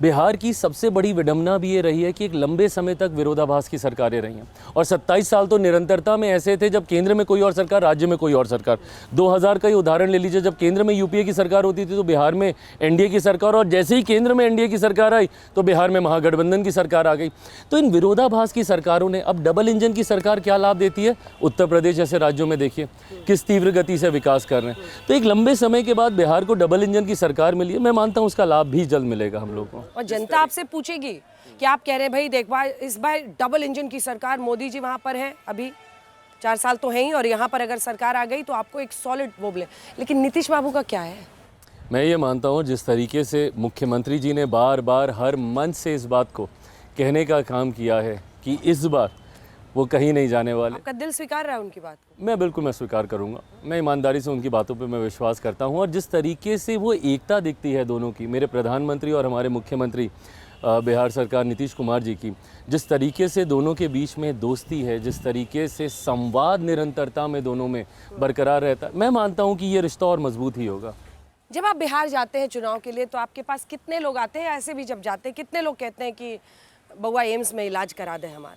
बिहार की सबसे बड़ी विडंबना भी ये रही है कि एक लंबे समय तक विरोधाभास की सरकारें रही हैं और 27 साल तो निरंतरता में ऐसे थे जब केंद्र में कोई और सरकार, राज्य में कोई और सरकार। 2000 का ही उदाहरण ले लीजिए, जब केंद्र में यूपीए की सरकार होती थी तो बिहार में एनडीए की सरकार, और जैसे ही केंद्र में एनडीए की सरकार आई तो बिहार में महागठबंधन की सरकार आ गई। तो इन विरोधाभास की सरकारों ने, अब डबल इंजन की सरकार क्या लाभ देती है? उत्तर प्रदेश जैसे राज्यों में देखिए किस तीव्र गति से विकास कर रहे हैं। तो एक लंबे समय के बाद बिहार को डबल इंजन की सरकार मिली है। मैं मानता हूँ उसका लाभ भी जल्द मिलेगा हम लोग को। और जनता आपसे पूछेगी कि आप कह रहे हैं भाई देख भाई इस बार डबल इंजन की सरकार, मोदी जी वहां पर हैं, अभी 4 साल तो है ही, और यहाँ पर अगर सरकार आ गई तो आपको एक सॉलिड वो मिले, लेकिन नीतीश बाबू का क्या है? मैं ये मानता हूँ जिस तरीके से मुख्यमंत्री जी ने बार बार हर मंच से इस बात को कहने का काम किया है कि इस बार वो कहीं नहीं जाने वाले। आपका दिल स्वीकार रहा है उनकी बात को? मैं स्वीकार करूंगा। मैं ईमानदारी से उनकी बातों पे मैं विश्वास करता हूं, और जिस तरीके से वो एकता दिखती है दोनों की, मेरे प्रधानमंत्री और हमारे मुख्यमंत्री बिहार सरकार नीतीश कुमार जी की, जिस तरीके से दोनों के बीच में दोस्ती है, जिस तरीके से संवाद निरंतरता में दोनों में बरकरार रहता है, मैं मानता हूँ कि ये रिश्ता और मजबूत ही होगा। जब आप बिहार जाते हैं चुनाव के लिए तो आपके पास कितने लोग आते हैं? ऐसे भी जब जाते हैं कितने लोग कहते हैं कि बउआ एम्स में इलाज करा दें हमारा?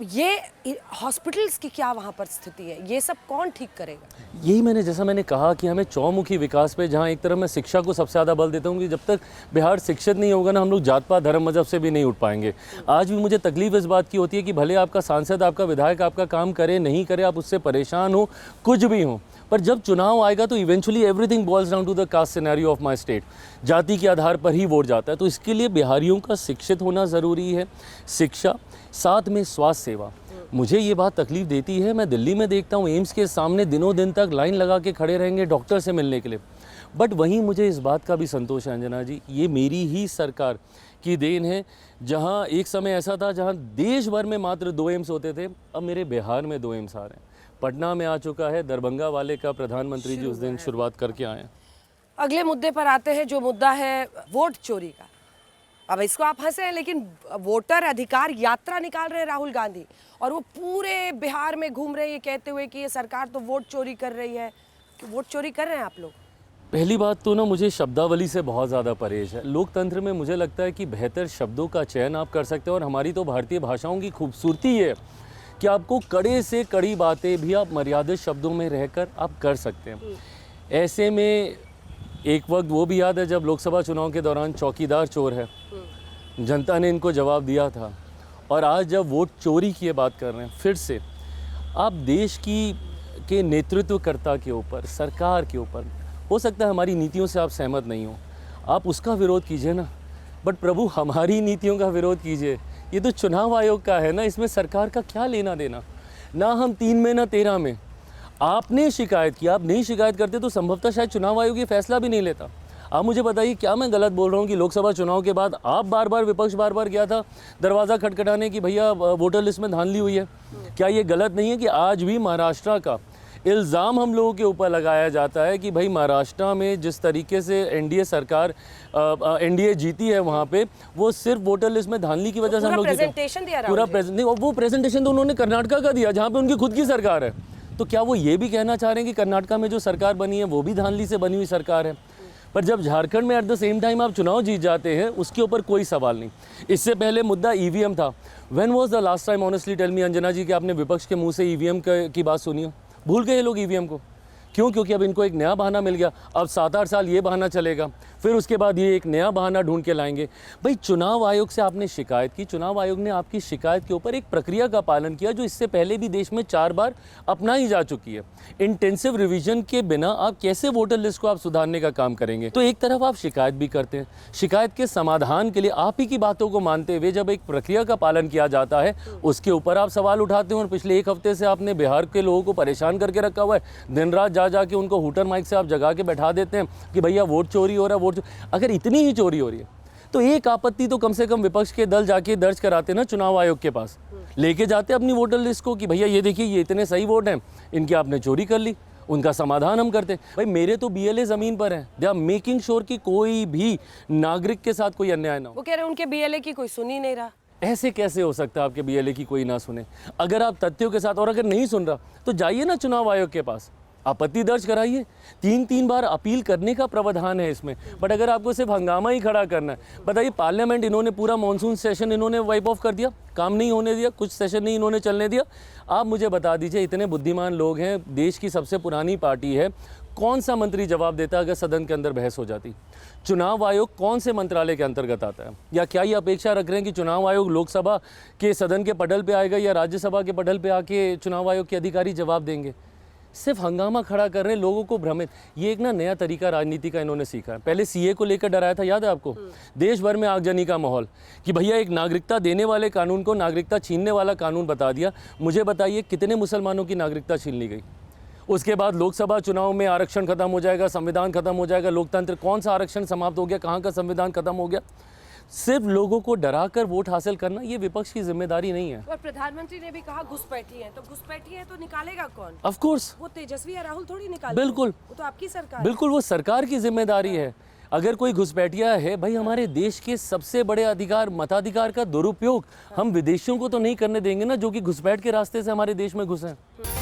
ये हॉस्पिटल्स की क्या वहाँ पर स्थिति है? ये सब कौन ठीक करेगा? यही जैसा मैंने कहा कि हमें चौमुखी विकास पे, जहाँ एक तरफ मैं शिक्षा को सबसे ज़्यादा बल देता हूँ कि जब तक बिहार शिक्षित नहीं होगा ना, हम लोग जात पात धर्म मजहब से भी नहीं उठ पाएंगे। आज भी मुझे तकलीफ इस बात की होती है कि भले आपका सांसद, आपका विधायक आपका काम करे नहीं करे, आप उससे परेशान हो, कुछ भी हो, पर जब चुनाव आएगा तो eventually everything boils down to the caste scenario of my state. जाति के आधार पर ही वोट जाता है। तो इसके लिए बिहारियों का शिक्षित होना ज़रूरी है, शिक्षा, साथ में स्वास्थ्य सेवा। मुझे ये बात तकलीफ देती है, मैं दिल्ली में देखता हूँ एम्स के सामने दिनों दिन तक लाइन लगा के खड़े रहेंगे डॉक्टर से मिलने के लिए। बट वहीं मुझे इस बात का भी संतोष है अंजना जी, ये मेरी ही सरकार की देन है, जहाँ एक समय ऐसा था जहाँ देश भर में मात्र 2 एम्स होते थे, अब मेरे बिहार में 2 एम्स आ रहे हैं। पटना में आ चुका है, दरभंगा वाले का प्रधानमंत्री जी उस दिन शुरुआत करके आए हैं। अगले मुद्दे पर आते हैं, जो मुद्दा है वोट चोरी का। अब इसको आप हंसे हैं, लेकिन वोटर अधिकार यात्रा निकाल रहे हैं राहुल गांधी, और वो पूरे बिहार में घूम रहे हैं ये कहते हुए कि ये सरकार तो वोट चोरी कर रही है। कि वोट चोरी कर रहे हैं आप लोग? पहली बात तो ना, मुझे शब्दावली से बहुत ज़्यादा परहेज है। लोकतंत्र में मुझे लगता है कि बेहतर शब्दों का चयन आप कर सकते हो, और हमारी तो भारतीय भाषाओं की खूबसूरती है कि आपको कड़े से कड़ी बातें भी आप मर्यादित शब्दों में रहकर आप कर सकते हैं। ऐसे में एक वक्त वो भी याद है जब लोकसभा चुनाव के दौरान चौकीदार चोर है, जनता ने इनको जवाब दिया था, और आज जब वोट चोरी की बात कर रहे हैं फिर से, आप देश के नेतृत्वकर्ता के ऊपर, सरकार के ऊपर, हो सकता है हमारी नीतियों से आप सहमत नहीं हो, आप उसका विरोध कीजिए ना, बट प्रभु हमारी नीतियों का विरोध कीजिए। ये तो चुनाव आयोग का है ना, इसमें सरकार का क्या लेना देना? ना हम 3 में ना 13 में। आपने शिकायत की, आप नहीं शिकायत करते तो संभवतः शायद चुनाव आयोग ये फैसला भी नहीं लेता। आप मुझे बताइए, क्या मैं गलत बोल रहा हूँ कि लोकसभा चुनाव के बाद आप बार-बार, विपक्ष बार-बार गया था दरवाज़ा खटखटाने की भैया वोटर लिस्ट में धांधली हुई है? क्या ये गलत नहीं है कि आज भी महाराष्ट्र का इल्ज़ाम हम लोगों के ऊपर लगाया जाता है कि भाई महाराष्ट्र में जिस तरीके से एनडीए सरकार एनडीए जीती है, वहाँ पे वो सिर्फ वोटर लिस्ट में धांधली की वजह से हम लोग जीते। पूरा प्रेजेंटेशन, वो प्रेजेंटेशन तो उन्होंने कर्नाटका का दिया जहाँ पे उनकी खुद की सरकार है। तो क्या वो ये भी कहना चाह रहे हैं कि कर्नाटका में जो सरकार बनी है वो भी धांधली से बनी हुई सरकार है? पर जब झारखंड में एट द सेम टाइम आप चुनाव जीत जाते हैं, उसके ऊपर कोई सवाल नहीं। इससे पहले मुद्दा ईवीएम था। When was the last time, honestly tell me Anjana ji, कि आपने विपक्ष के मुंह से ईवीएम की बात सुनी हो? भूल गए लोग ईवीएम को। क्यों? क्योंकि अब इनको एक नया बहाना मिल गया। अब 7-8 साल ये बहाना चलेगा, फिर उसके बाद ये एक नया बहाना ढूंढ के लाएंगे। भाई चुनाव आयोग से आपने शिकायत की, चुनाव आयोग ने आपकी शिकायत के ऊपर एक प्रक्रिया का पालन किया जो इससे पहले भी देश में 4 बार अपनाई जा चुकी है। इंटेंसिव रिवीजन के बिना आप कैसे वोटर लिस्ट को आप सुधारने का काम करेंगे? तो एक तरफ आप शिकायत भी करते हैं, शिकायत के समाधान के लिए आप ही की बातों को मानते हुए जब एक प्रक्रिया का पालन किया जाता है, उसके ऊपर आप सवाल उठाते हैं। और पिछले 1 हफ्ते से आपने बिहार के लोगों को परेशान करके रखा हुआ है। दिन रात जा के उनको हूटर माइक से आप जगा के बैठा देते हैं कि भैया वोट चोरी हो रहा है, वोट। अगर इतनी ही चोरी हो रही है तो एक आपत्ति तो कम से कम विपक्ष के दल जाके दर्ज कराते ना चुनाव आयोग के पास, लेके जाते अपनी वोटर लिस्ट को कि भैया ये देखिए, ये इतने सही वोट हैं, इनकी आपने चोरी कर ली, उनका समाधान हम करते। भाई मेरे तो बीएलए जमीन पर हैं, दे आर मेकिंग श्योर कि कोई भी नागरिक के साथ कोई अन्याय ना हो। वो कह रहे हैं उनके बीएलए की कोई सुन ही नहीं रहा। ऐसे कैसे हो सकता है आपके बीएलए की कोई ना सुने? अगर आप तथ्यों के साथ, और अगर नहीं सुन रहा तो जाइए ना चुनाव आयोग के पास, आपत्ति दर्ज कराइए। 3 बार अपील करने का प्रावधान है इसमें। बट अगर आपको सिर्फ हंगामा ही खड़ा करना है, बताइए पार्लियामेंट इन्होंने पूरा मॉनसून सेशन इन्होंने वाइप ऑफ कर दिया, काम नहीं होने दिया, कुछ सेशन नहीं इन्होंने चलने दिया। आप मुझे बता दीजिए, इतने बुद्धिमान लोग हैं, देश की सबसे पुरानी पार्टी है, कौन सा मंत्री जवाब देता अगर सदन के अंदर बहस हो जाती? चुनाव आयोग कौन से मंत्रालय के अंतर्गत आता है? या क्या ये अपेक्षा रख रहे हैं कि चुनाव आयोग लोकसभा के सदन के पटल पे आएगा या राज्यसभा के पटल पे आके चुनाव आयोग के अधिकारी जवाब देंगे? सिर्फ हंगामा खड़ा कर रहे हैं, लोगों को भ्रमित। ये एक नया तरीका राजनीति का इन्होंने सीखा है। पहले सीए को लेकर डराया था, याद है आपको? देश भर में आगजनी का माहौल कि भैया एक नागरिकता देने वाले कानून को नागरिकता छीनने वाला कानून बता दिया। मुझे बताइए कितने मुसलमानों की नागरिकता छीन ली गई? उसके बाद लोकसभा चुनाव में आरक्षण खत्म हो जाएगा, संविधान खत्म हो जाएगा, लोकतंत्र। कौन सा आरक्षण समाप्त हो गया? कहाँ का संविधान खत्म हो गया? सिर्फ लोगों को डरा कर वोट हासिल करना ये विपक्ष की जिम्मेदारी नहीं है। और प्रधानमंत्री ने भी कहा घुसपैठी है, तो घुसपैठी है तो निकालेगा कौन? ऑफ कोर्स वो तेजस्वी या राहुल थोड़ी निकाले। बिल्कुल, वो तो आपकी सरकार है। बिल्कुल वो सरकार की जिम्मेदारी है। अगर कोई घुसपैठिया है, भाई हमारे देश के सबसे बड़े अधिकार मताधिकार का दुरुपयोग हम विदेशियों को तो नहीं करने देंगे ना, जो कि घुसपैठ के रास्ते से हमारे देश में घुसे हैं।